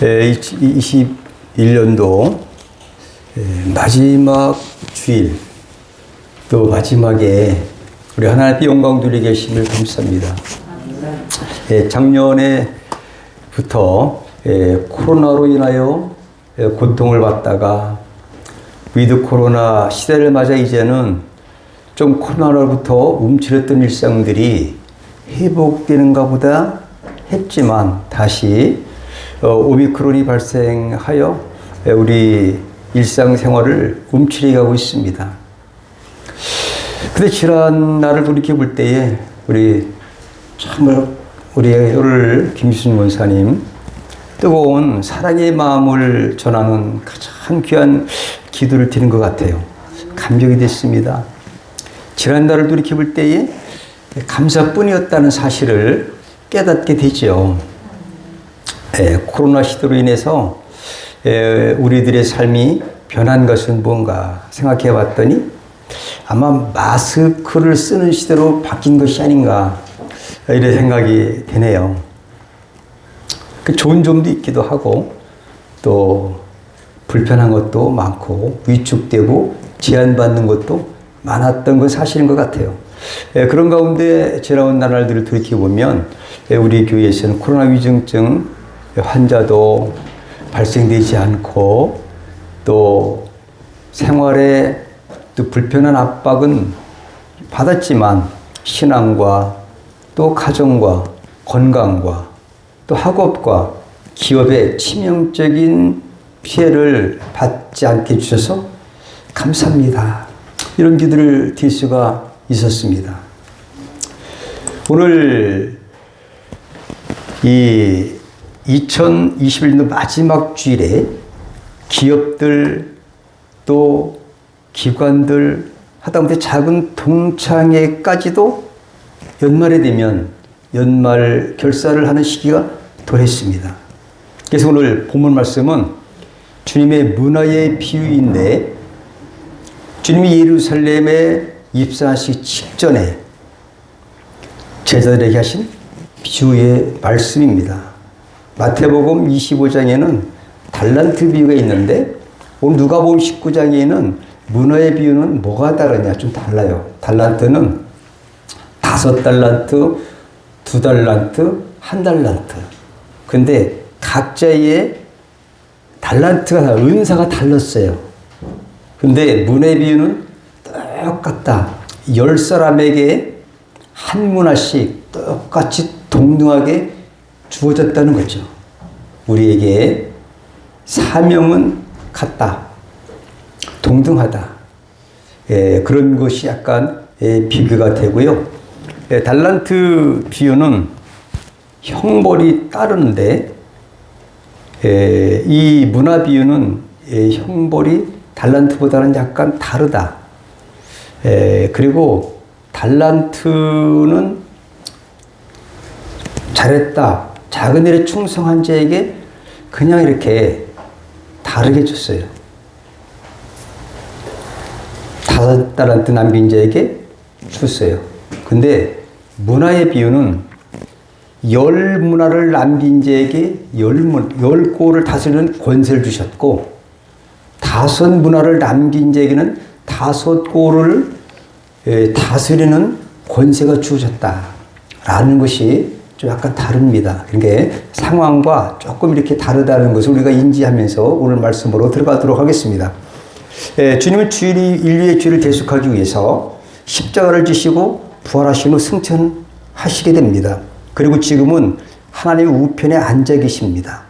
2021년도 마지막 주일, 또 마지막에 우리 하나님의 영광 누리게 계심을 감사합니다. 작년에부터 코로나로 인하여 고통을 받다가 위드 코로나 시대를 맞아 이제는 좀 코로나로부터 움츠렸던 일상들이 회복되는가 보다 했지만 다시 오미크론이 발생하여 우리 일상생활을 움츠리게 하고 있습니다. 근데 지난 날을 돌이켜 볼 때에 우리 정말 우리의 오늘 김기순 원사님 뜨거운 사랑의 마음을 전하는 가장 귀한 기도를 드린 것 같아요. 감격이 됐습니다. 지난 날을 돌이켜 볼 때에 감사뿐이었다는 사실을 깨닫게 되죠. 코로나 시대로 인해서 우리들의 삶이 변한 것은 뭔가 생각해 봤더니 아마 마스크를 쓰는 시대로 바뀐 것이 아닌가 이런 생각이 되네요. 좋은 점도 있기도 하고 또 불편한 것도 많고 위축되고 제한받는 것도 많았던 건 사실인 것 같아요. 그런 가운데 지나온 나날들을 돌이켜보면 우리 교회에서는 코로나 위중증 환자도 발생되지 않고 또 생활에 또 불편한 압박은 받았지만 신앙과 또 가정과 건강과 또 학업과 기업의 치명적인 피해를 받지 않게 해주셔서 감사합니다. 이런 기도를 드릴 수가 있었습니다. 오늘 이 2021년 마지막 주일에 기업들 또 기관들 하다못해 작은 동창회까지도 연말에 되면 연말 결산을 하는 시기가 도래했습니다. 그래서 오늘 본문 말씀은 주님의 문화의 비유인데 주님이 예루살렘에 입성하시기 직전에 제자들에게 하신 비유의 말씀입니다. 마태복음 25장에는 달란트 비유가 있는데 오늘 누가복음 19장에는 문화의 비유는 뭐가 다르냐 좀 달라요. 달란트는 5달란트, 2달란트, 1달란트. 근데 각자의 달란트가 은사가 달랐어요. 근데 문화의 비유는 똑같다. 10사람에게 한 문화씩 똑같이 동등하게 주어졌다는 거죠. 우리에게 사명은 같다. 동등하다. 그런 것이 약간 비교가 되고요. 달란트 비유는 형벌이 따르는데 이 문화 비유는 형벌이 달란트보다는 약간 다르다. 그리고 달란트는 잘했다. 작은 일에 충성한 자에게 그냥 이렇게 다르게 줬어요. 5달란트 남긴 자에게 줬어요. 근데 문화의 비유는 10문화를 남긴 자에게 10골을 다스리는 권세를 주셨고 5문화를 남긴 자에게는 5골을 다스리는 권세가 주어졌다라는 것이 좀 약간 다릅니다. 그러니까 상황과 조금 이렇게 다르다는 것을 우리가 인지하면서 오늘 말씀으로 들어가도록 하겠습니다. 주님은 인류의 죄를 대속하기 위해서 십자가를 지시고 부활하신 후 승천하시게 됩니다. 그리고 지금은 하나님의 우편에 앉아 계십니다.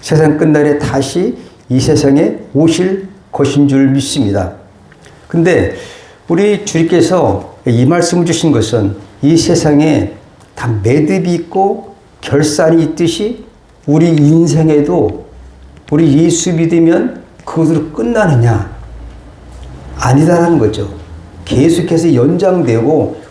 세상 끝날에 다시 이 세상에 오실 것인 줄 믿습니다. 근데 우리 주님께서 이 말씀을 주신 것은 이 세상에 다 매듭이 있고 결산이 있듯이 우리 인생에도 우리 예수 믿으면 그것으로 끝나느냐? 아니다라는 거죠. 계속해서 연장되고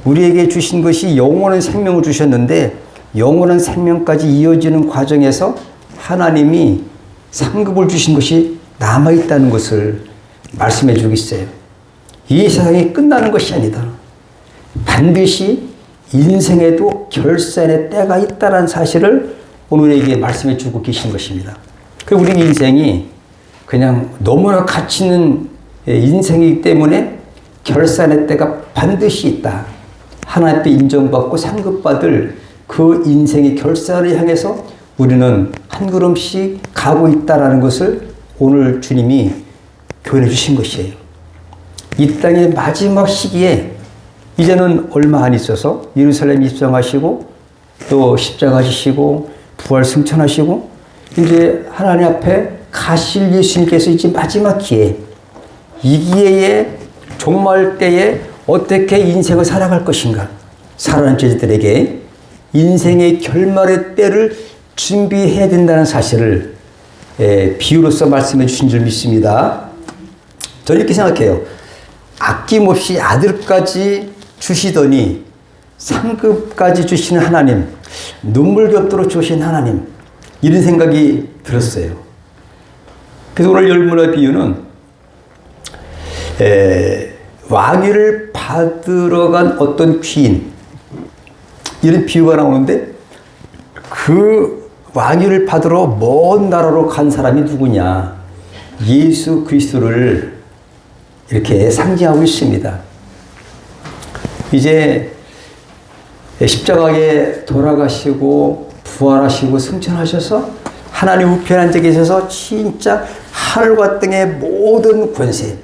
우리에게 주신 것이 영원한 생명을 주셨는데 영원한 생명까지 이어지는 과정에서 하나님이 상급을 주신 것이 남아있다는 것을 말씀해 주고 있어요. 이 세상이 끝나는 것이 아니다. 반드시 인생에도 결산의 때가 있다는 사실을 오늘에게 말씀해 주고 계신 것입니다. 그 우리 인생이 그냥 너무나 가치 있는 인생이기 때문에 결산의 때가 반드시 있다. 하나님 앞에 인정받고 상급받을 그 인생의 결산을 향해서 우리는 한 걸음씩 가고 있다는 것을 오늘 주님이 교훈해 주신 것이에요. 이 땅의 마지막 시기에 이제는 얼마 안 있어서 예루살렘 입성하시고 또 십자가 지시고 부활 승천하시고 이제 하나님 앞에 가실 예수님께서 이제 마지막 기회, 이 기회에 종말 때에 어떻게 인생을 살아갈 것인가, 살아가는 제자들에게 인생의 결말의 때를 준비해야 된다는 사실을 비유로서 말씀해 주신 줄 믿습니다. 저는 이렇게 생각해요. 아낌없이 아들까지 주시더니 상급까지 주시는 하나님, 눈물겹도록 주신 하나님, 이런 생각이 들었어요. 그래서 오늘 열문의 비유는 왕위를 받으러 간 어떤 귀인, 이런 비유가 나오는데 그 왕위를 받으러 먼 나라로 간 사람이 누구냐? 예수 그리스도를 이렇게 상징하고 있습니다. 이제 십자가에 돌아가시고 부활하시고 승천하셔서 하나님 우편에 앉아 계셔서 진짜 하늘과 땅의 모든 권세,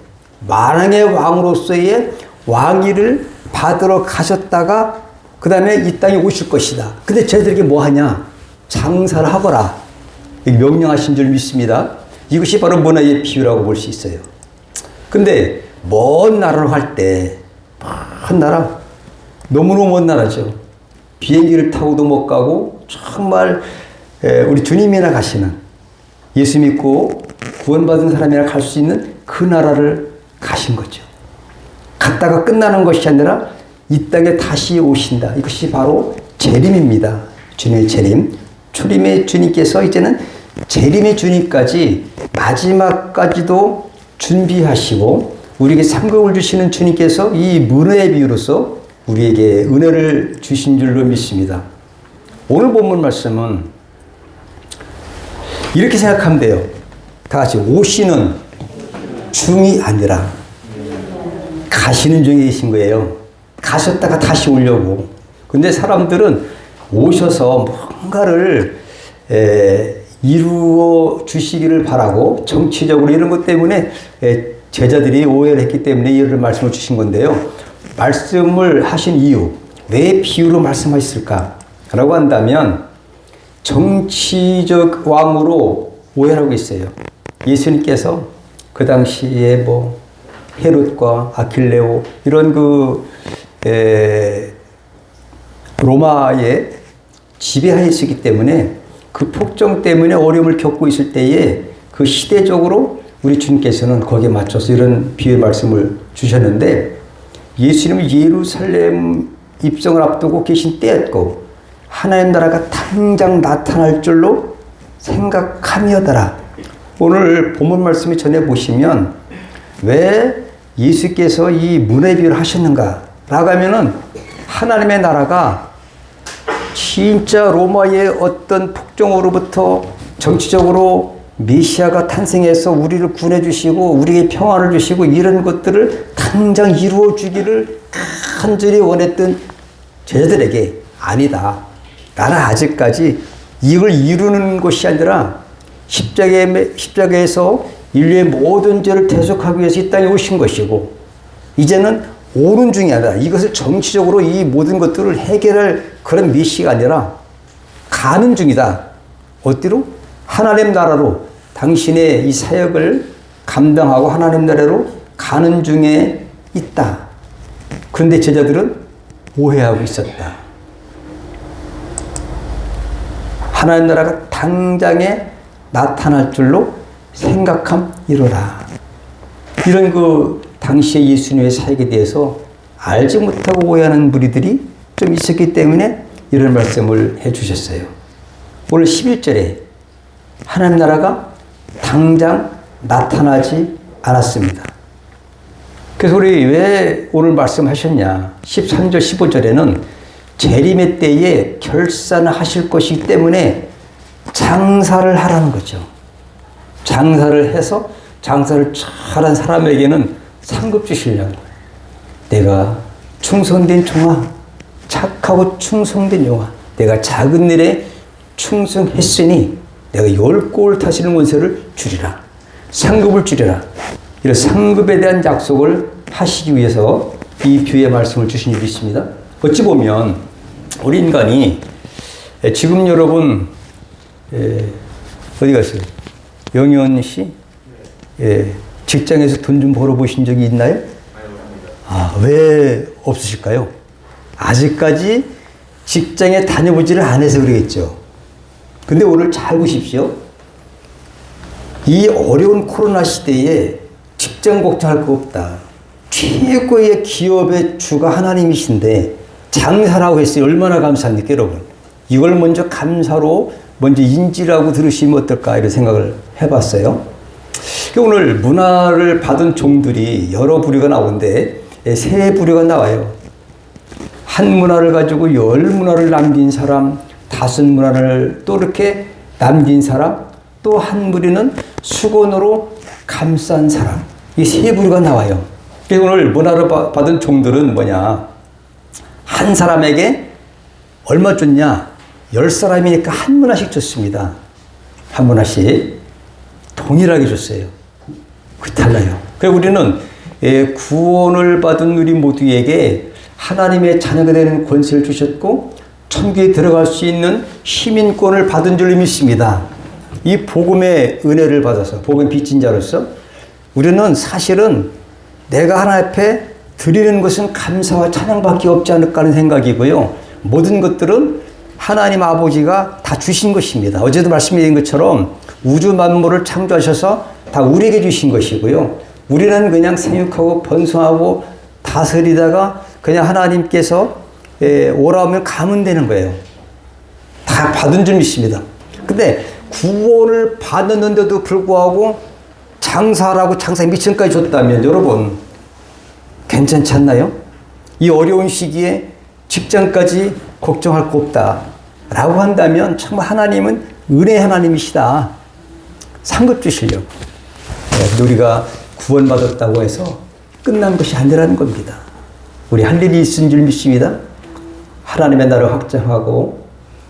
만왕의 왕으로서의 왕위를 받으러 가셨다가 그 다음에 이 땅에 오실 것이다. 근데 쟤들에게 뭐 하냐? 장사를 하거라. 명령하신 줄 믿습니다. 이것이 바로 문화의 비유라고 볼 수 있어요. 근데 먼 나라로 갈 때, 먼 나라, 너무너무 먼 나라죠. 비행기를 타고도 못 가고 정말 우리 주님이나 가시는, 예수 믿고 구원받은 사람이나 갈 수 있는 그 나라를 가신 거죠. 갔다가 끝나는 것이 아니라 이 땅에 다시 오신다. 이것이 바로 재림입니다. 주님의 재림. 초림의 주님께서 이제는 재림의 주님까지 마지막까지도 준비하시고 우리에게 상급을 주시는 주님께서 이 문화의 비유로서 우리에게 은혜를 주신 줄로 믿습니다. 오늘 본문 말씀은 이렇게 생각하면 돼요. 다 같이 오시는 중이 아니라 가시는 중에 계신 거예요. 가셨다가 다시 오려고. 근데 사람들은 오셔서 뭔가를 이루어 주시기를 바라고 정치적으로 이런 것 때문에 제자들이 오해를 했기 때문에 이런 말씀을 주신 건데요. 말씀을 하신 이유, 왜 비유로 말씀하셨을까? 라고 한다면 정치적 왕으로 오해를 하고 있어요. 예수님께서 그 당시에 뭐 헤롯과 아킬레오 이런 로마의 지배하에 있었기 때문에 그 폭정 때문에 어려움을 겪고 있을 때에 그 시대적으로 우리 주님께서는 거기에 맞춰서 이런 비유의 말씀을 주셨는데 예수님은 예루살렘 입성을 앞두고 계신 때였고 하나님 나라가 당장 나타날 줄로 생각하며더라. 오늘 본문 말씀을 전해보시면 왜 예수께서 이 문화의 비유를 하셨는가? 라고 하면은 하나님의 나라가 진짜 로마의 어떤 폭정으로부터 정치적으로 메시아가 탄생해서 우리를 구원해 주시고 우리에게 평안을 주시고 이런 것들을 당장 이루어 주기를 간절히 원했던 제자들에게 아니다. 나는 아직까지 이걸 이루는 것이 아니라 십자가에서 인류의 모든 죄를 대속하기 위해서 이 땅에 오신 것이고 이제는 오는 중이 아니라 이것을 정치적으로 이 모든 것들을 해결할 그런 메시가 아니라 가는 중이다. 어디로? 하나님 나라로 당신의 이 사역을 감당하고 하나님 나라로 가는 중에 있다. 그런데 제자들은 오해하고 있었다. 하나님 나라가 당장에 나타날 줄로 생각함이로라. 이런 당시의 예수님의 사역에 대해서 알지 못하고 오해하는 무리들이 좀 있었기 때문에 이런 말씀을 해 주셨어요. 오늘 11절에 하나님 나라가 당장 나타나지 않았습니다. 그래서 우리 왜 오늘 말씀하셨냐? 13절 15절에는 재림의 때에 결산을 하실 것이기 때문에 장사를 하라는 거죠. 장사를 해서 장사를 잘한 사람에게는 상급 주시려고. 내가 충성된 종아, 착하고 충성된 종아, 내가 작은 일에 충성했으니 내가 10골 타시는 권세를 주리라. 상급을 주리라. 이런 상급에 대한 약속을 하시기 위해서 이 비유의 말씀을 주신 일이 있습니다. 어찌 보면 우리 인간이 지금 여러분 어디 갔어요? 영현 씨? 직장에서 돈 좀 벌어보신 적이 있나요? 왜 없으실까요? 아직까지 직장에 다녀보지를 않아서 그러겠죠. 근데 오늘 잘 보십시오. 이 어려운 코로나 시대에 직장 걱정할 거 없다. 최고의 기업의 주가 하나님이신데 장사라고 했어요. 얼마나 감사합니까, 여러분? 이걸 먼저 감사로 먼저 인지라고 들으시면 어떨까 이런 생각을 해봤어요. 오늘 문화를 받은 종들이 여러 부류가 나오는데 세 부류가 나와요. 한 문화를 가지고 10문화를 남긴 사람, 5문화를 또 이렇게 남긴 사람, 또 한 무리는 수건으로 감싼 사람. 이 세 부류가 나와요. 오늘 문화를 받은 종들은 뭐냐? 한 사람에게 얼마 줬냐? 10사람이니까 한 문화씩 줬습니다. 한 문화씩 동일하게 줬어요. 그 달라요. 그래서 우리는 구원을 받은 우리 모두에게 하나님의 자녀가 되는 권세를 주셨고 천국에 들어갈 수 있는 시민권을 받은 줄 믿습니다. 이 복음의 은혜를 받아서 복음 빚진 자로서 우리는 사실은 내가 하나님 앞에 드리는 것은 감사와 찬양밖에 없지 않을까 하는 생각이고요. 모든 것들은 하나님 아버지가 다 주신 것입니다. 어제도 말씀드린 것처럼 우주 만물을 창조하셔서 다 우리에게 주신 것이고요. 우리는 그냥 생육하고 번성하고 다스리다가 그냥 하나님께서 오라오면 가면 되는 거예요. 다 받은 줄 믿습니다. 근데 구원을 받았는데도 불구하고 장사라고 장사 미천까지 줬다면 여러분 괜찮지 않나요? 이 어려운 시기에 직장까지 걱정할 거 없다 라고 한다면 정말 하나님은 은혜 하나님이시다. 상급 주시려고. 우리가 구원받았다고 해서 끝난 것이 아니라는 겁니다. 우리 할 일이 있은 줄 믿습니다. 하나님의 나라를 확장하고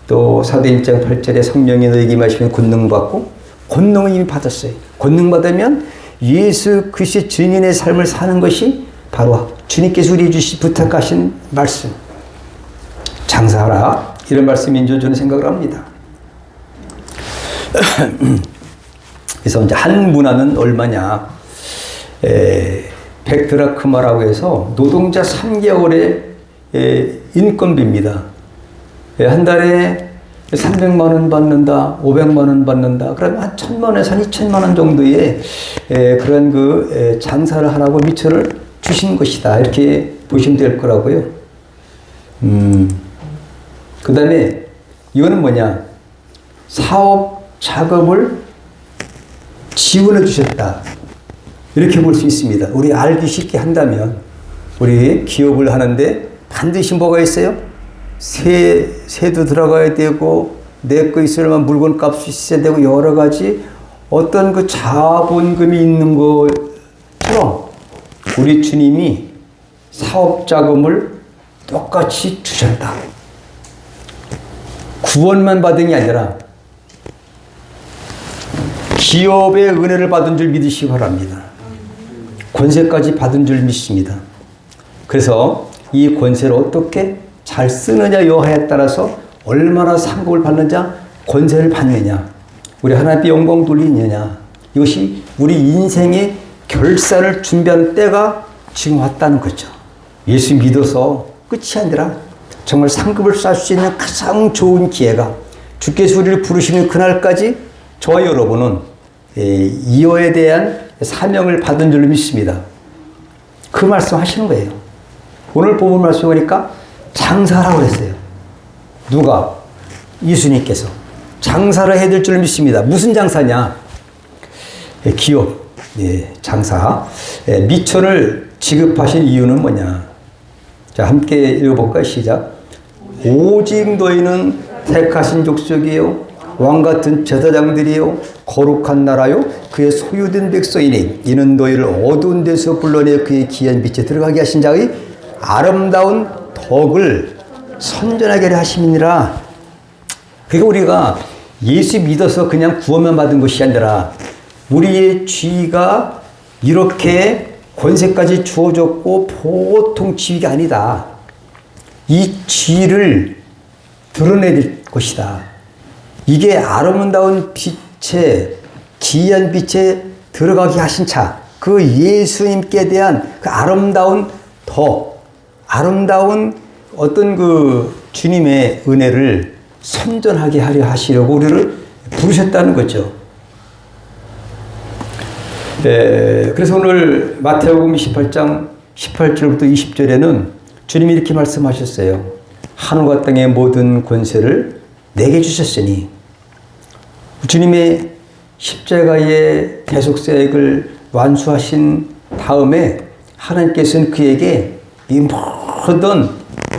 또 사도행 1장 8절에 성령이 너에게 임하시면 권능 받고 권능은 이미 받았어요. 권능 받으면 예수 그리스도의 증인의 삶을 사는 것이 바로 주님께서 우리에게 부탁하신 말씀. 장사하라. 이런 말씀인 줄 저는 생각을 합니다. 그래서 이제 한 문화는 얼마냐. 100드라크마라고 해서 노동자 3개월의 인건비입니다. 한 달에 300만 원 받는다, 500만 원 받는다. 그러면 한 1000만 원에서 한 2000만 원 정도의 그런 장사를 하라고 미처를 주신 것이다. 이렇게 보시면 될 거라고요. 그 다음에 이거는 뭐냐? 사업 자금을 지원해 주셨다. 이렇게 볼 수 있습니다. 우리 알기 쉽게 한다면 우리 기업을 하는데 반드시 뭐가 있어요? 세도 들어가야 되고 내 거 있으려면 물건 값이 있어야 되고 여러 가지 어떤 그 자본금이 있는 것처럼 우리 주님이 사업 자금을 똑같이 주셨다. 구원만 받은 게 아니라 기업의 은혜를 받은 줄 믿으시기 바랍니다. 권세까지 받은 줄 믿습니다. 그래서 이 권세를 어떻게 잘 쓰느냐 여하에 따라서 얼마나 상급을 받느냐 권세를 받느냐 우리 하나님께 영광 돌리느냐 이것이 우리 인생의 결산을 준비하는 때가 지금 왔다는 거죠. 예수 믿어서 끝이 아니라 정말 상급을 쌓을 수 있는 가장 좋은 기회가 주께서 우리를 부르시는 그날까지 저와 여러분은 이어에 대한 사명을 받은 줄로 믿습니다. 그 말씀 하시는 거예요. 오늘 본문 말씀 보니까 장사라고 그랬어요. 누가? 예수님께서. 장사를 해야 될 줄 믿습니다. 무슨 장사냐? 기업, 장사. 미천을 지급하신 이유는 뭐냐? 자, 함께 읽어볼까요? 시작. 오직 너희는 택하신 족속이요 왕같은 제사장들이요 거룩한 나라요 그의 소유된 백성이니 이는 너희를 어두운 데서 불러내 그의 귀한 빛에 들어가게 하신 자의 아름다운 덕을 선전하게 하심이니라. 그러니까 우리가 예수 믿어서 그냥 구원만 받은 것이 아니라 우리의 지위가 이렇게 권세까지 주어졌고 보통 지위가 아니다. 이 지위를 드러낼 것이다. 이게 아름다운 빛에 기이한 빛에 들어가게 하신 자, 그 예수님께 대한 그 아름다운 아름다운 어떤 그 주님의 은혜를 선전하게 하려 하시려고 우리를 부르셨다는 거죠. 그래서 오늘 마태복음 28장 18절부터 20절에는 주님이 이렇게 말씀하셨어요. 하늘과 땅의 모든 권세를 내게 주셨으니, 주님의 십자가의 대속사역을 완수하신 다음에 하나님께서는 그에게 이 모든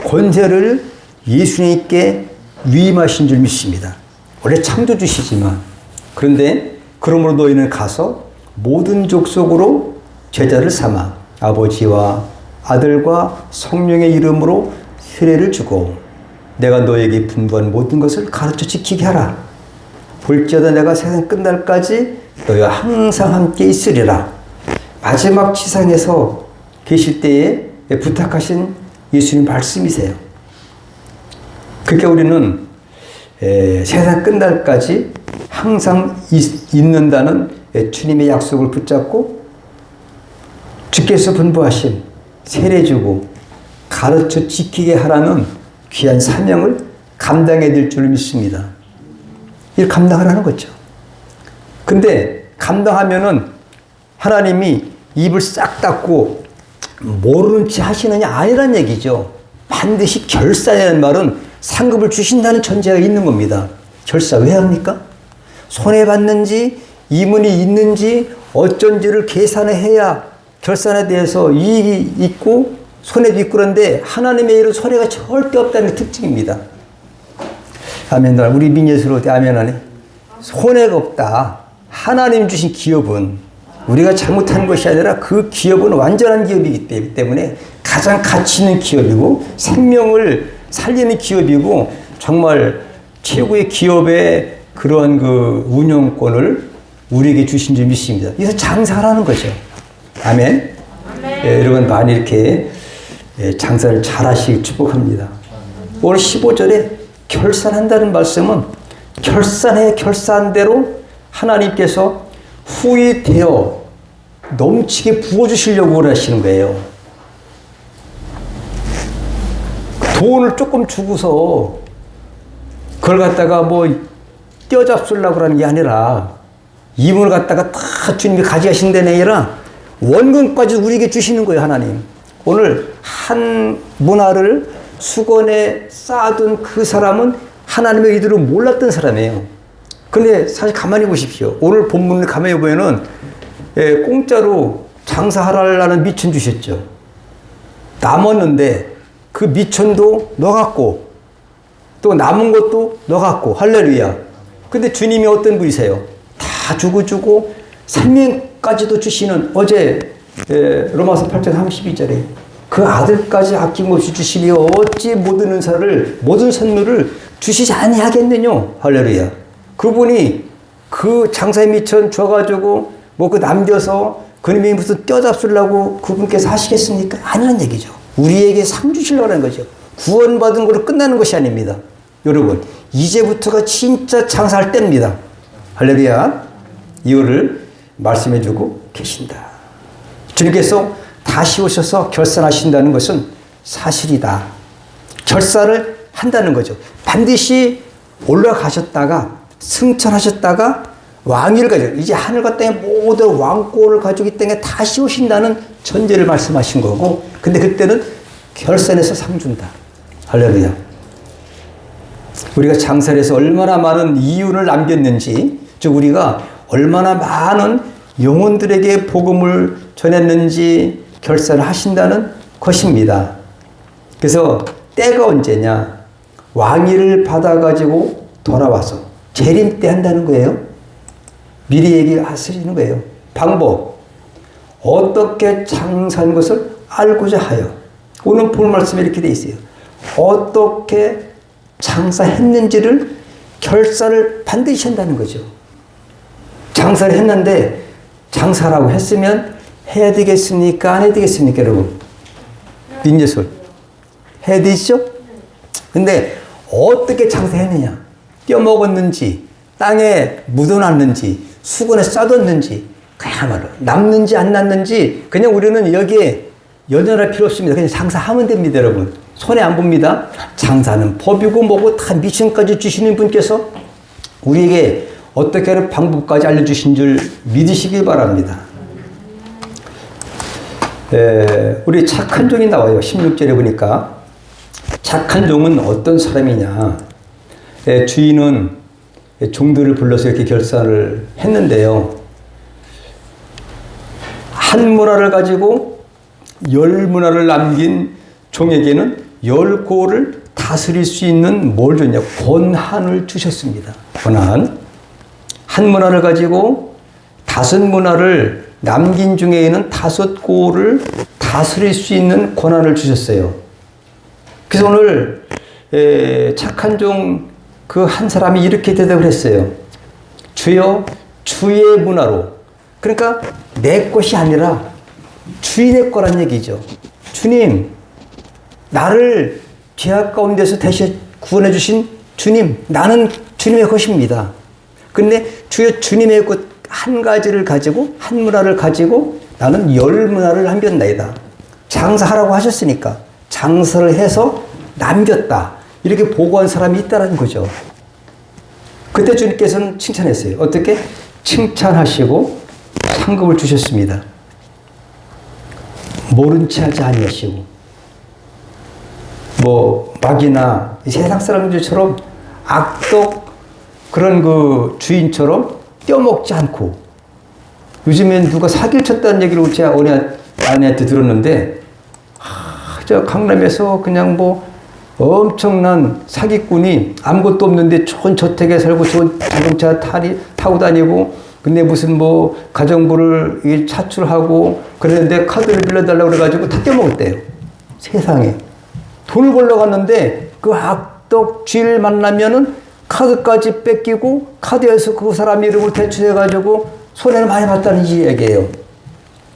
권세를 예수님께 위임하신 줄 믿습니다. 원래 창조주시지만, 그런데 그러므로 너희는 가서 모든 족속으로 제자를 삼아 아버지와 아들과 성령의 이름으로 세례를 주고 내가 너에게 분부한 모든 것을 가르쳐 지키게 하라. 볼지어다 내가 세상 끝날까지 너희와 항상 함께 있으리라. 마지막 지상에서 계실 때에 부탁하신 예수님 말씀이세요. 그러니까 우리는 세상 끝날까지 항상 있는다는 주님의 약속을 붙잡고 주께서 분부하신 세례 주고 가르쳐 지키게 하라는 귀한 사명을 감당해야 될 줄 믿습니다. 이걸 감당하라는 거죠. 근데 감당하면은 하나님이 입을 싹 닫고 모르는 체 하시느냐 아니란 얘기죠. 반드시 결사라는 말은 상급을 주신다는 전제가 있는 겁니다. 결사 왜 합니까? 손해받는지 이문이 있는지 어쩐지를 계산을 해야 결산에 대해서 이익이 있고 손해도 있고 그런데 하나님의 일은 손해가 절대 없다는 게 특징입니다. 아멘. 우리 민예수로 아멘 하네. 손해가 없다. 하나님 주신 기업은 우리가 잘못한 것이 아니라 그 기업은 완전한 기업이기 때문에 가장 가치 있는 기업이고 생명을 살리는 기업이고 정말 최고의 기업의 그러한 그 운영권을 우리에게 주신 줄 믿습니다. 그래서 장사하라는 거죠. 아멘. 여러분 많이 이렇게 장사를 잘 하시길 축복합니다. 오늘 15절에 결산한다는 말씀은 결산한 대로 하나님께서 후히 되어 넘치게 부어주시려고 하시는 거예요. 돈을 조금 주고서 그걸 갖다가 뭐 떼어잡수려고 하는 게 아니라 이문을 갖다가 다 주님이 가져가신 데는 아니라 원금까지 우리에게 주시는 거예요. 하나님. 오늘 한 문화를 수건에 쌓아둔 그 사람은 하나님의 의도를 몰랐던 사람이에요. 그런데 사실 가만히 보십시오. 오늘 본문을 가만히 보면은 공짜로 장사하라는 미천 주셨죠. 남았는데 그 미천도 넣어갖고 또 남은 것도 넣어갖고 할렐루야. 근데 주님이 어떤 분이세요? 다 주고 생명까지도 주시는 어제 로마서 8장 32절에 그 아들까지 아낌없이 주시니 어찌 모든 은사를 모든 선물을 주시지 아니하겠느냐. 할렐루야. 그분이 그 장사의 미천 줘가지고 뭐 그 남겨서 그님이 무슨 떼어잡수려고 그분께서 하시겠습니까? 아니란 얘기죠. 우리에게 상 주시려고 하는 거죠. 구원받은 걸로 끝나는 것이 아닙니다. 여러분 이제부터가 진짜 장사할 때입니다. 할렐루야. 이거를 말씀해 주고 계신다. 주님께서 다시 오셔서 결산하신다는 것은 사실이다. 결산을 한다는 거죠. 반드시 올라가셨다가 승천하셨다가 왕위를 가지고 이제 하늘과 땅의 모든 왕권을 가지고 이 땅에 다시 오신다는 전제를 말씀하신 거고, 근데 그때는 결산해서 상 준다. 할렐루야. 우리가 장사를 해서 얼마나 많은 이윤을 남겼는지, 즉 우리가 얼마나 많은 영혼들에게 복음을 전했는지 결산을 하신다는 것입니다. 그래서 때가 언제냐? 왕위를 받아가지고 돌아와서 재림 때 한다는 거예요. 미리 얘기하시는 거예요. 방법. 어떻게 장사하는 것을 알고자 하여. 오늘 볼 말씀에 이렇게 돼 있어요. 어떻게 장사했는지를 결산을 반드시 한다는 거죠. 장사를 했는데 장사라고 했으면 해야 되겠습니까? 안 해야 되겠습니까, 여러분? 민예솔. 해야 되시죠? 근데 어떻게 장사했느냐? 떼어먹었는지, 땅에 묻어놨는지, 수건에 싸뒀는지, 그야말로 남는지 안 남는지 그냥 우리는 여기에 연연할 필요 없습니다. 그냥 장사하면 됩니다, 여러분. 손해 안 봅니다. 장사는 법이고 뭐고 다 미션까지 주시는 분께서 우리에게 어떻게 하는 방법까지 알려주신 줄 믿으시기 바랍니다. 우리 착한 종이 나와요. 16절에 보니까 착한 종은 어떤 사람이냐. 주인은 종들을 불러서 이렇게 결산을 했는데요. 한 문화를 가지고 10문화를 남긴 종에게는 10고를 다스릴 수 있는 뭘 줬냐? 권한을 주셨습니다. 권한. 한 문화를 가지고 5문화를 남긴 중에는 5고를 다스릴 수 있는 권한을 주셨어요. 그래서 오늘 착한 종 그 한 사람이 이렇게 대답을 했어요. 주여, 주의 문화로. 그러니까 내 것이 아니라 주인의 거란 얘기죠. 주님, 나를 죄악 가운데서 대신 구원해 주신 주님, 나는 주님의 것입니다. 근데 주여, 주님의 것 한 가지를 가지고, 한 문화를 가지고 나는 10문화를 남겼나이다. 장사하라고 하셨으니까 장사를 해서 남겼다. 이렇게 보고한 사람이 있다는 거죠. 그때 주님께서는 칭찬했어요. 어떻게? 칭찬하시고 상급을 주셨습니다. 모른 체 하지 아니하시고, 뭐 마귀나 세상 사람들처럼 악독 그런 그 주인처럼 떼어먹지 않고, 요즘엔 누가 사기를 쳤다는 얘기를 제 아내한테 들었는데, 저 강남에서 그냥 뭐 엄청난 사기꾼이 아무것도 없는데 좋은 저택에 살고 좋은 자동차 타고 다니고, 근데 무슨 뭐 가정부를 차출하고 그랬는데 카드를 빌려달라고 그래가지고 다 떼먹었대요. 세상에. 돈을 벌러 갔는데 그 악독 쥐를 만나면은 카드까지 뺏기고 카드에서 그 사람 이름을 대출해가지고 손해를 많이 봤다는 얘기예요.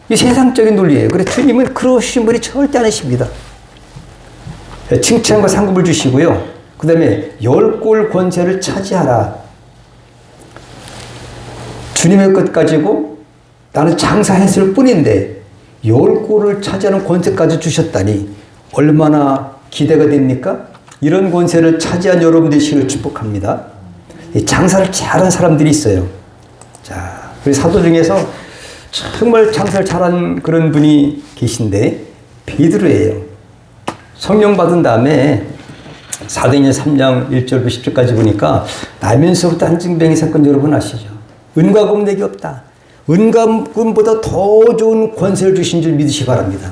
이 세상적인 논리예요. 그래서 주님은 그러신 분이 절대 아니십니다. 칭찬과 상급을 주시고요. 그 다음에 10골 권세를 차지하라. 주님의 것 가지고 나는 장사했을 뿐인데 10골을 차지하는 권세까지 주셨다니 얼마나 기대가 됩니까? 이런 권세를 차지한 여러분 되시기를 축복합니다. 장사를 잘하는 사람들이 있어요. 자, 우리 사도 중에서 정말 장사를 잘한 그런 분이 계신데 베드로예요. 성령 받은 다음에 사도행전 3장 1절부터 10절까지 보니까 나면서부터 한증병의 사건 여러분 아시죠? 은과 금 내게 없다. 은과 금보다 더 좋은 권세를 주신 줄 믿으시기 바랍니다.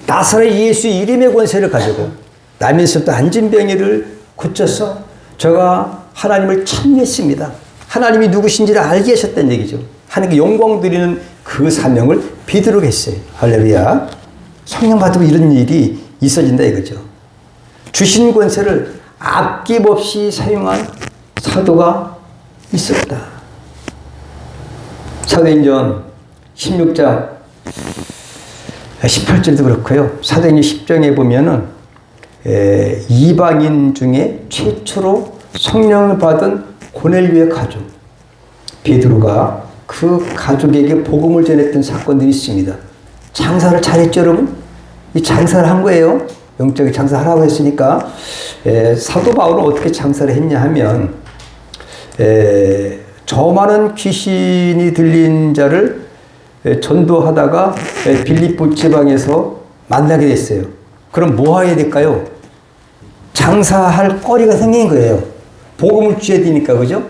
나사렛 예수 이름의 권세를 가지고 나면서부터 한증병이를 고쳐서 저가 하나님을 찬미했습니다. 하나님이 누구신지를 알게 하셨다는 얘기죠. 하나님께 영광 드리는 그 사명을 베드로가 했어요. 할렐루야. 성령 받으면 이런 일이 있어진다 이거죠. 주신 권세를 아낌없이 사용한 사도가 있었다. 사도행전 16장 18절도 그렇고요. 사도행전 10장에 보면은 이방인 중에 최초로 성령을 받은 고넬료의 가족 베드로가 그 가족에게 복음을 전했던 사건들이 있습니다. 장사를 잘했죠, 여러분? 이 장사를 한 거예요. 영적인 장사하라고 했으니까. 사도 바울은 어떻게 장사를 했냐 하면 저 많은 귀신이 들린 자를 전도하다가 빌립보 지방에서 만나게 됐어요. 그럼 뭐 해야 될까요? 장사할 거리가 생긴 거예요. 복음을 주셔야 되니까, 그죠?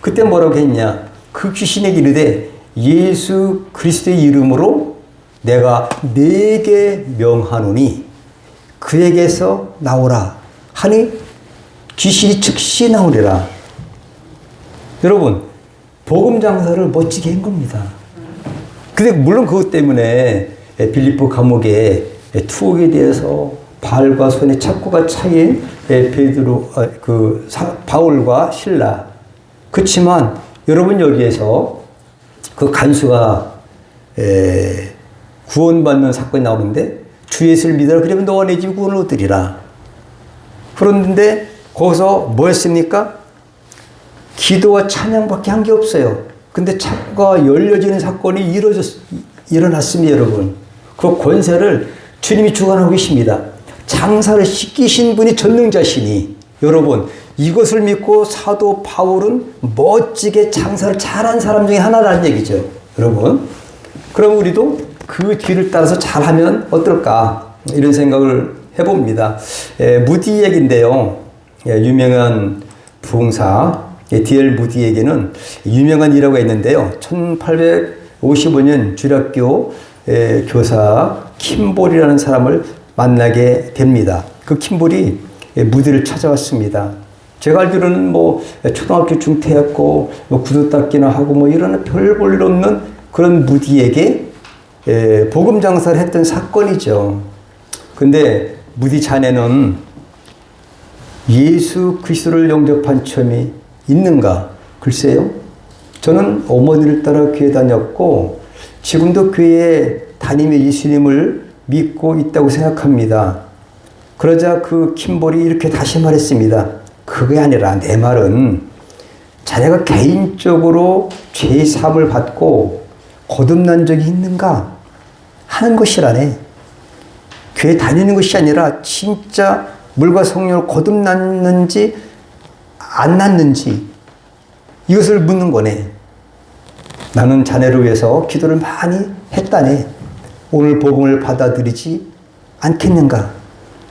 그때 뭐라고 했냐? 그 귀신에게 이르되 예수 그리스도의 이름으로 내가 네게 명하노니 그에게서 나오라 하니 귀신이 즉시 나오리라. 여러분, 복음 장사를 멋지게 한 겁니다. 근데 물론 그것 때문에 빌립보 감옥에 투옥에 대해서 발과 손에 착고가 차인 베드로, 바울과 실라. 그렇지만 여러분 여기에서 그 간수가 구원받는 사건이 나오는데 주 예수를 믿어라. 그러면 너와 내 집 구원을 얻으리라. 그런데 거기서 뭐 했습니까? 기도와 찬양밖에 한 게 없어요. 근데 착고가 열려지는 사건이 일어났습니다, 여러분. 그 권세를 주님이 주관하고 계십니다. 장사를 시키신 분이 전능자시니, 여러분, 이것을 믿고 사도 바울은 멋지게 장사를 잘한 사람 중에 하나라는 얘기죠. 여러분. 그럼 우리도 그 뒤를 따라서 잘하면 어떨까? 이런 생각을 해봅니다. 무디 얘기인데요. 유명한 부흥사 D.L. 무디에게는 유명한 일화가 있는데요. 1855년 주일학교 교사 킴볼이라는 사람을 만나게 됩니다. 그 킴볼이 무디를 찾아왔습니다. 제가 알기로는 뭐 초등학교 중퇴했고 뭐 구두 닦기나 하고 뭐 이런 별 볼 일 없는 그런 무디에게 복음 장사를 했던 사건이죠. 근데 무디 자네는 예수 그리스도를 영접한 처음이 있는가? 글쎄요. 저는 어머니를 따라 교회 다녔고 지금도 교회에 다니며 예수님을 믿고 있다고 생각합니다. 그러자 그 킴볼이 이렇게 다시 말했습니다. 그게 아니라 내 말은 자네가 개인적으로 죄의 사함을 받고 거듭난 적이 있는가 하는 것이라네. 교회 다니는 것이 아니라 진짜 물과 성령으로 거듭났는지 안 났는지 이것을 묻는 거네. 나는 자네를 위해서 기도를 많이 했다네. 오늘 복음을 받아들이지 않겠는가?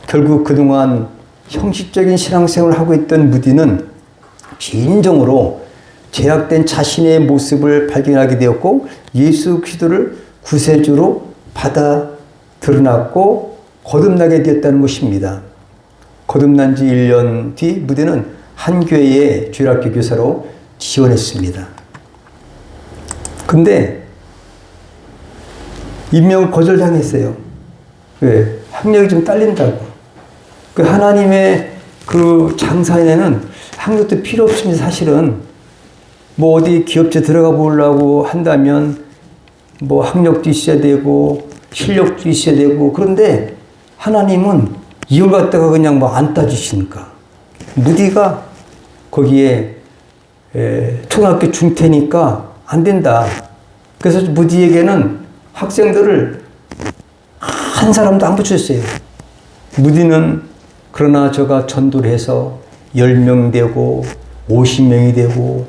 결국 그동안 형식적인 신앙생활을 하고 있던 무디는 진정으로 죄악된 자신의 모습을 발견하게 되었고 예수 그리스도를 구세주로 받아 드러났고 거듭나게 되었다는 것입니다. 거듭난 지 1년 뒤 무디는 한 교회의 주일학교 교사로 지원했습니다. 근데 임명을 거절당했어요. 왜? 학력이 좀 딸린다고. 그 하나님의 그 장사에는 학력도 필요 없습니다. 사실은 뭐 어디 기업체 들어가 보려고 한다면 뭐 학력도 있어야 되고 실력도 있어야 되고 그런데 하나님은 이걸 갖다가 그냥 뭐 안 따지시니까 무디가 거기에 초등학교 중퇴니까 안 된다. 그래서 무디에게는 학생들을 한 사람도 안 붙였어요. 무디는 그러나 저가 전도를 해서 10명 되고 50명이 되고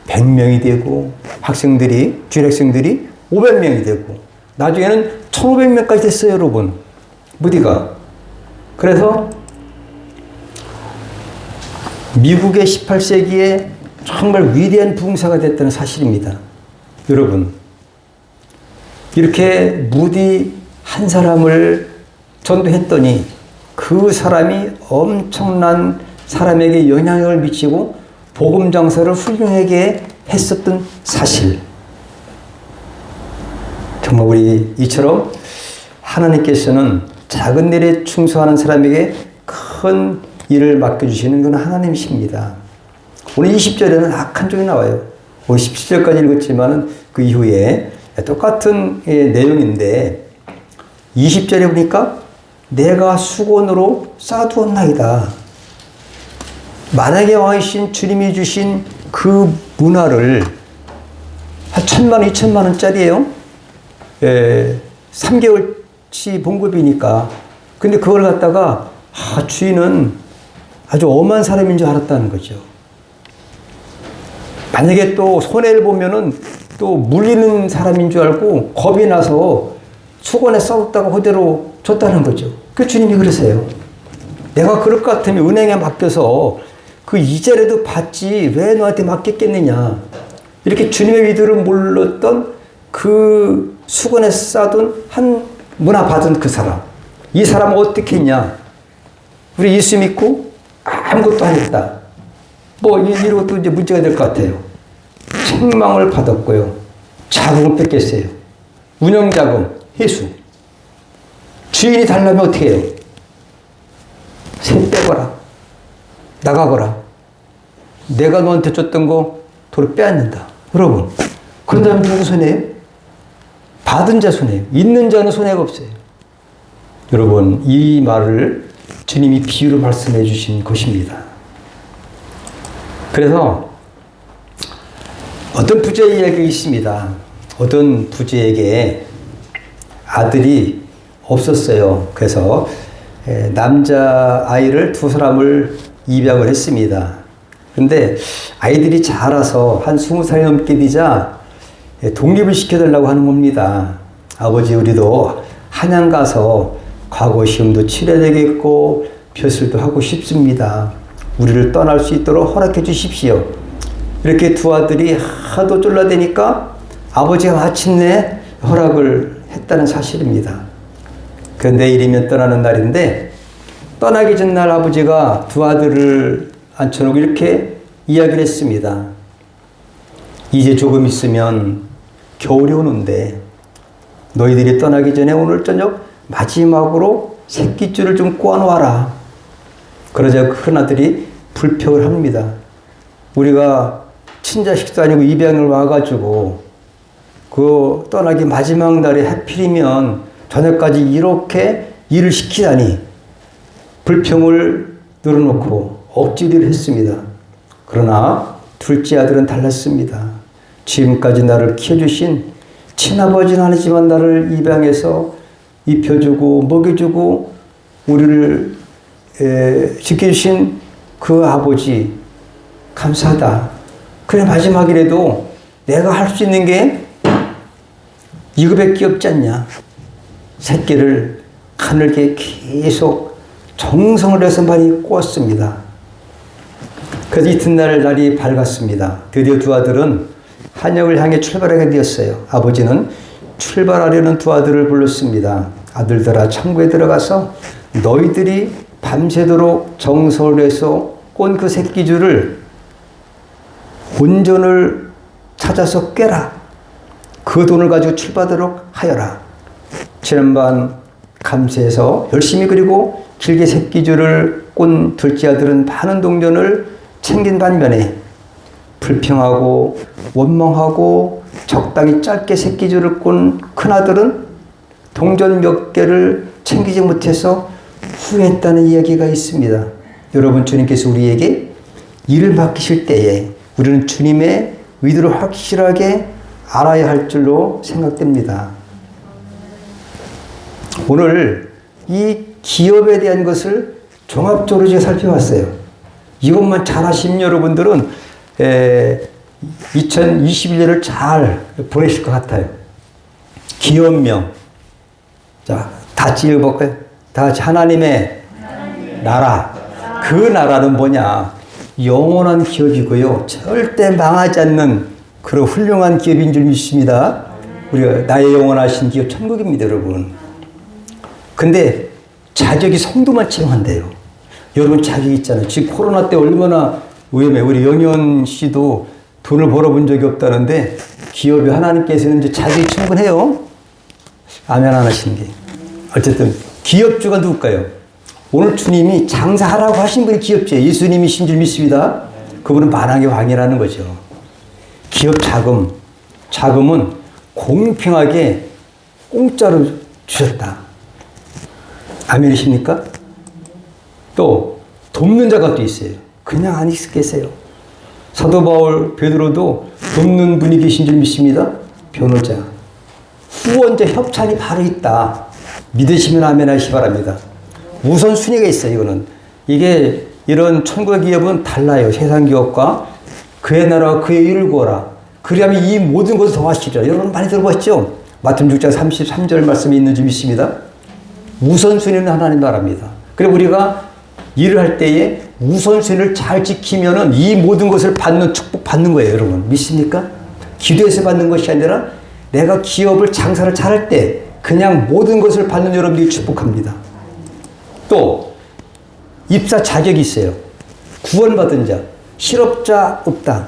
100명이 되고 학생들이 주일학생들이 500명이 되고 나중에는 1500명까지 됐어요, 여러분. 무디가. 그래서 미국의 18세기에 정말 위대한 부흥사가 됐다는 사실입니다. 여러분, 이렇게 무디 한 사람을 전도했더니 그 사람이 엄청난 사람에게 영향을 미치고 복음 장사를 훌륭하게 했었던 사실. 정말 우리 이처럼 하나님께서는 작은 일에 충성하는 사람에게 큰 일을 맡겨주시는 건 하나님이십니다. 오늘 20절에는 악한 쪽이 나와요. 오늘 17절까지 읽었지만 그 이후에 똑같은 내용인데 20절에 보니까 내가 수건으로 쌓아두었나이다. 만약에 왕이신 주님이 주신 그 문화를 한 1000만 원, 2000만 원짜리예요. 3개월치 봉급이니까. 근데 그걸 갖다가 주인은 아주 엄한 사람인 줄 알았다는 거죠. 만약에 또 손해를 보면은 또 물리는 사람인 줄 알고 겁이 나서 수건에 써뒀다가 그대로 줬다는 거죠. 그 주님이 그러세요. 내가 그럴 것 같으면 은행에 맡겨서 그 이자라도 받지 왜 너한테 맡겼겠느냐. 이렇게 주님의 위대를 몰랐던 그 수건에 싸둔 한 문화 받은 그 사람. 이 사람은 어떻게 했냐. 우리 예수 믿고 아무것도 안 했다. 뭐 이런 것도 이제 문제가 될 것 같아요. 책망을 받았고요. 자금을 뺏겼어요. 운영자금, 회수. 주인이 달라면 어떻게 해요? 세 빼거라. 나가거라. 내가 너한테 줬던 거 도로 빼앗는다. 여러분, 그런 다음에 누구 손해예요? 받은 자 손해예요. 있는 자는 손해가 없어요. 여러분, 이 말을 주님이 비유로 말씀해 주신 것입니다. 그래서 어떤 부자의 이야기가 있습니다. 어떤 부자에게 아들이 없었어요. 그래서 남자 아이를 두 사람을 입양을 했습니다. 근데 아이들이 자라서 한 20살이 넘게 되자 독립을 시켜달라고 하는 겁니다. 아버지, 우리도 한양 가서 과거 시험도 치러야 되겠고 벼슬도 하고 싶습니다. 우리를 떠날 수 있도록 허락해 주십시오. 이렇게 두 아들이 하도 쫄라대니까 아버지가 마침내 허락을 했다는 사실입니다. 그 내일이면 떠나는 날인데, 떠나기 전날 아버지가 두 아들을 앉혀놓고 이렇게 이야기를 했습니다. 이제 조금 있으면 겨울이 오는데 너희들이 떠나기 전에 오늘 저녁 마지막으로 새끼줄을 좀 꼬아놓아라. 그러자 큰아들이 불평을 합니다. 우리가 친자식도 아니고 입양을 와가지고 그 떠나기 마지막 날에 하필이면 저녁까지 이렇게 일을 시키다니. 불평을 늘어놓고 억지를 했습니다. 그러나 둘째 아들은 달랐습니다. 지금까지 나를 키워주신 친아버지는 아니지만 나를 입양해서 입혀주고 먹여주고 우리를 지켜주신 그 아버지 감사하다. 그래, 마지막이라도 내가 할 수 있는 게 이거밖에 없지 않냐. 새끼를 가늘게 계속 정성을 해서 많이 꼬았습니다. 그래서 이튿날 날이 밝았습니다. 드디어 두 아들은 한양을 향해 출발하게 되었어요. 아버지는 출발하려는 두 아들을 불렀습니다. 아들들아, 창고에 들어가서 너희들이 밤새도록 정성을 해서 꼰 그 새끼줄을 온전을 찾아서 꿰라. 그 돈을 가지고 출발하도록 하여라. 지난밤 감새해서 열심히 그리고 길게 새끼줄을 꼰 둘째 아들은 많은 동전을 챙긴 반면에 불평하고 원망하고 적당히 짧게 새끼줄을 꼰 큰아들은 동전 몇 개를 챙기지 못해서 후회했다는 이야기가 있습니다. 여러분, 주님께서 우리에게 일을 맡기실 때에 우리는 주님의 의도를 확실하게 알아야 할 줄로 생각됩니다. 오늘 이 기업에 대한 것을 종합적으로 제가 살펴봤어요. 이것만 잘 하시면 여러분들은 2021년을 잘 보내실 것 같아요. 기업명. 자, 다 같이 읽어볼까요? 다 같이 하나님의 나라. 그 나라는 뭐냐? 영원한 기업이고요. 절대 망하지 않는 그런 훌륭한 기업인 줄 믿습니다. 우리가 나의 영원하신 기업 천국입니다, 여러분. 근데 자격이 성도만 채용한대요. 여러분, 자격 있잖아요. 지금 코로나 때 얼마나 위험해. 우리 영현 씨도 돈을 벌어본 적이 없다는데 기업이 하나님께서는 이제 자격이 충분해요. 아멘 안 하시는 게. 어쨌든 기업주가 누굴까요? 오늘 주님이 장사하라고 하신 분이 기업주예요. 예수님이신 줄 믿습니다. 그분은 만왕의 왕이라는 거죠. 기업 자금은 공평하게 공짜로 주셨다. 아멘이십니까? 또 돕는 자가 또 있어요. 그냥 안 계세요. 사도 바울, 베드로도 돕는 분이 계신 줄 믿습니다. 변호자, 후원자, 협찬이 바로 있다. 믿으시면 아멘 하시기 바랍니다. 우선순위가 있어요. 이거는 이게 이런 천국의 기업은 달라요. 세상 기업과 그의 나라와 그의 일을 구하라. 그리하면 이 모든 것을 더하시리라. 여러분 많이 들어보셨죠? 마태복음 6장 33절 말씀이 있는 줄 믿습니다. 우선순위는 하나님 나라입니다. 그리고 우리가 일을 할 때에 우선순위를 잘 지키면은 이 모든 것을 받는 축복 받는 거예요, 여러분. 믿습니까? 기도해서 받는 것이 아니라 내가 기업을 장사를 잘할 때 그냥 모든 것을 받는 여러분들이 축복합니다. 또 입사 자격이 있어요. 구원받은 자. 실업자 없다.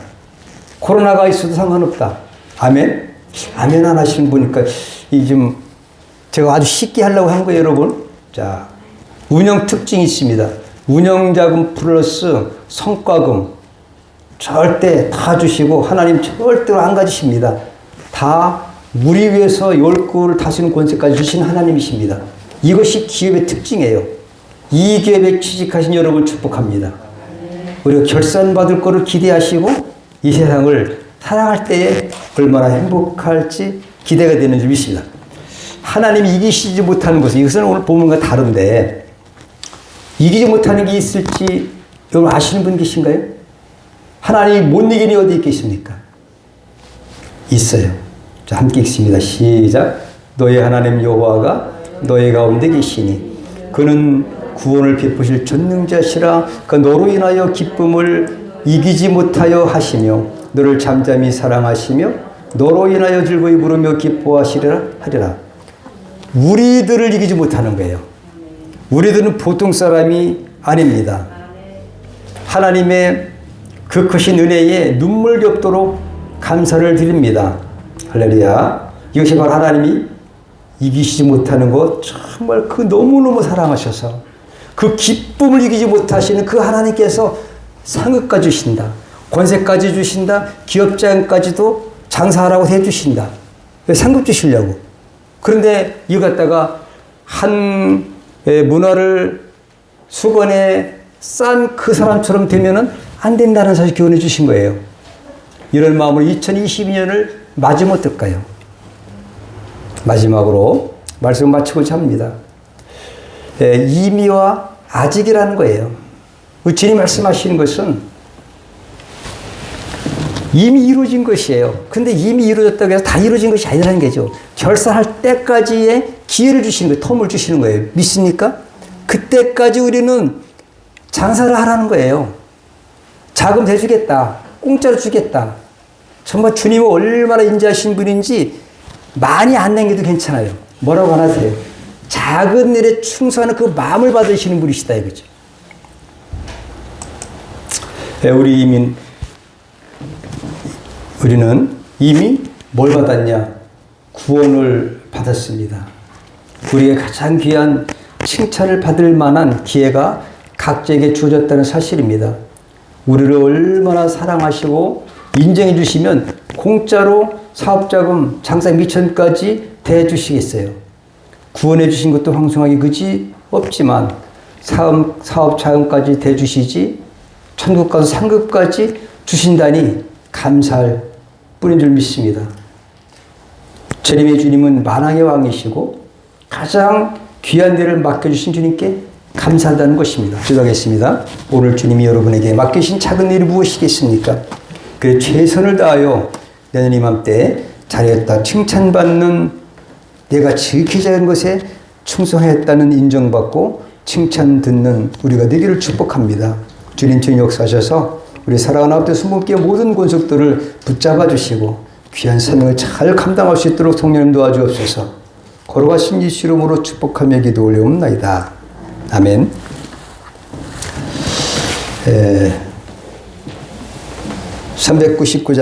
코로나가 있어도 상관없다. 아멘? 아멘 안 하시는 보니까 좀 제가 아주 쉽게 하려고 한 거예요, 여러분. 자, 운영 특징이 있습니다. 운영자금 플러스 성과금 절대 다 주시고 하나님 절대로 안 가지십니다. 다 우리 위해서 열구를 다스리는 권세까지 주신 하나님이십니다. 이것이 기업의 특징이에요. 이 기업에 취직하신 여러분 축복합니다. 우리가 결산받을 거를 기대하시고 이 세상을 사랑할 때에 얼마나 행복할지 기대가 되는 줄 믿습니다. 하나님이 이기시지 못하는 것은, 이것은 오늘 본문과 다른데 이기지 못하는 게 있을지 여러분 아시는 분 계신가요? 하나님이 못 이기니 어디 있겠습니까? 있어요. 자, 함께 읽습니다. 시작. 너의 하나님 여호와가 너의 가운데 계시니 그는 구원을 베푸실 전능자시라. 그 너로 인하여 기쁨을 이기지 못하여 하시며 너를 잠잠히 사랑하시며 너로 인하여 즐거이 부르며 기뻐하시리라 하리라. 우리들을 이기지 못하는 거예요. 우리들은 보통 사람이 아닙니다. 하나님의 그 크신 은혜에 눈물겹도록 감사를 드립니다. 할렐루야. 이것이 바로 하나님이 이기시지 못하는 것, 정말 그 너무너무 사랑하셔서 그 기쁨을 이기지 못하시는 그 하나님께서 상급까지 주신다. 권세까지 주신다. 기업장까지도 장사하라고 해주신다. 왜 상급 주시려고. 그런데 이거 갖다가 한 문화를 수건에 싼 그 사람처럼 되면은 안 된다는 사실 교훈해 주신 거예요. 이런 마음으로 2022년을 맞으면 어떨까요? 마지막으로 말씀을 마치고자 합니다. 이미와 아직이라는 거예요. 주님 말씀하시는 것은 이미 이루어진 것이에요. 근데 이미 이루어졌다고 해서 다 이루어진 것이 아니라는 거죠. 결산할 때까지의 기회를 주시는 거예요. 텀을 주시는 거예요. 믿습니까? 그때까지 우리는 장사를 하라는 거예요. 자금 대주겠다. 공짜로 주겠다. 정말 주님은 얼마나 인자하신 분인지 많이 안 남겨도 괜찮아요. 뭐라고 안 하세요? 작은 일에 충성하는 그 마음을 받으시는 분이시다 이거죠. 우리는 이미 뭘 받았냐? 구원을 받았습니다. 우리의 가장 귀한 칭찬을 받을 만한 기회가 각자에게 주어졌다는 사실입니다. 우리를 얼마나 사랑하시고 인정해 주시면 공짜로 사업자금, 장사 미천까지 대주시겠어요. 구원해 주신 것도 황송하기 그지 없지만 사업 자금까지 대주시지 천국 가서 상급까지 주신다니 감사할 뿐인 줄 믿습니다. 재림의 주님은 만왕의 왕이시고 가장 귀한 데를 맡겨주신 주님께 감사한다는 것입니다. 기도하겠습니다. 오늘 주님이 여러분에게 맡기신 작은 일이 무엇이겠습니까? 그래 최선을 다하여 내년 이맘때 잘했다 칭찬받는 내가 지극히 작은 것에 충성했다는 인정받고 칭찬 듣는 우리가 되기를 축복합니다. 주님 역사하셔서 우리 사랑하는 아버지 성품께 모든 권속들을 붙잡아 주시고 귀한 사명을 잘 감당할 수 있도록 성령님 도와주옵소서. 걸어가신 예수 이름으로 축복하며 기도 올려옵나이다. 아멘. 399장